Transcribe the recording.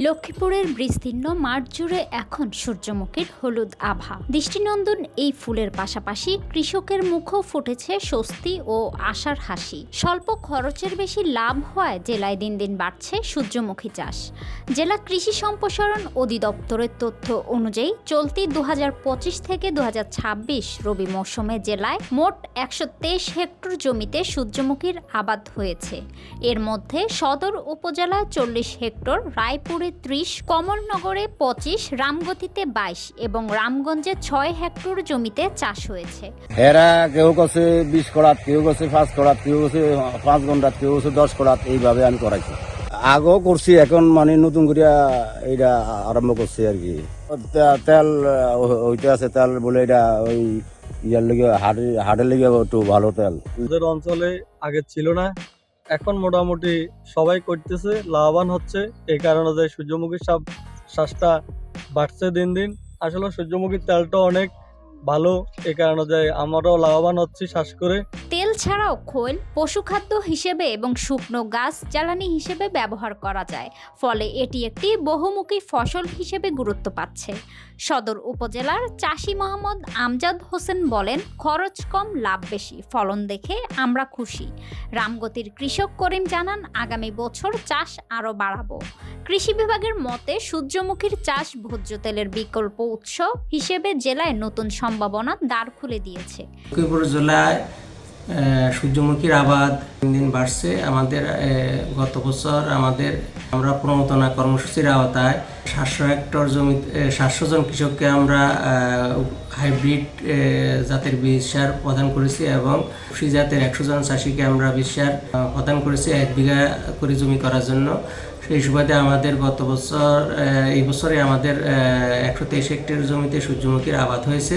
লক্ষ্মীপুরের বিস্তীর্ণ মাঠ জুড়ে এখন সূর্যমুখীর হলুদ আভা। দৃষ্টিনন্দন এই ফুলের পাশাপাশি কৃষকের মুখও ফুটেছে স্বস্তি ও আশার হাসি। স্বল্প খরচের বেশি লাভ হওয়ায় জেলায় দিন দিন বাড়ছে সূর্যমুখী চাষ। জেলা কৃষি সম্প্রসারণ অধিদপ্তরের তথ্য অনুযায়ী চলতি 2025 থেকে 2026 রবি মৌসুমে জেলায় মোট 123 হেক্টর জমিতে সূর্যমুখীর আবাদ হয়েছে। এর মধ্যে সদর উপজেলায় 40 হেক্টর, রায়পুরে 30, কমলনগরে 25, রামগতিতে 22 এবং রামগঞ্জে 6 হেক্টর জমিতে চাষ হয়েছে। এরা কেউ করছে 20 করাত, কেউ করছে 5 করাত, কেউ করছে 5 ঘন্টা, কেউ করছে 10 করাত, এইভাবে আমি করাইছি। আগেও করছি, এখন মানে নতুন করে এইটা আরম্ভ করছি আর কি। তেল হইতে আছে, তেল বলে এটা ওই ইয়ার লেগে হাটের লেগে একটু ভালো তেল। আমাদের অঞ্চলে আগে ছিল না, এখন মোটামুটি সবাই করতেছে, লাভবান হচ্ছে। এই কারণে যে সূর্যমুখীর শ্বাসটা বাড়ছে দিন দিন। আসলে সূর্যমুখীর তেলটা অনেক ভালো, এই কারণে যে আমরাও লাভবান হচ্ছি শ্বাস করে। তেল ছাড়াও খোল পশুখাদ্য হিসেবে এবং শুকনো গাছ জ্বালানি হিসেবে ব্যবহার করা যায়, ফলে এটি একটি বহুমুখী ফসল হিসেবে গুরুত্ব পাচ্ছে। সদর উপজেলার চাষি মোহাম্মদ আমজাদ হোসেন বলেন, খরচ কম, লাভ বেশি, ফলন দেখে আমরা খুশি। রামগতির কৃষক করিম জানান, আগামী বছর চাষ আরও বাড়াবো। কৃষি বিভাগের মতে সূর্যমুখীর চাষ ভোজ্য তেলের বিকল্প উৎস হিসেবে জেলায় নতুন সম্ভাবনার দ্বার খুলে দিয়েছে। লক্ষ্মীপুর জেলায় সূর্যমুখীর আবাদ দিন দিন বাড়ছে। আমাদের গত বছর আমরা প্রণোদনা কর্মসূচির আওতায় 700 হেক্টর জমিতে 700 জন কৃষককে আমরা হাইব্রিড জাতের বীজ সার প্রদান করেছি এবং কৃষি জাতের 100 জন চাষিকে আমরা বীজ সার প্রদান করেছি 1 বিঘা করে জমি করার জন্য। সেই সুবাদে আমাদের গত বছর এই বছরে আমাদের 123 হেক্টর জমিতে সূর্যমুখীর আবাদ হয়েছে।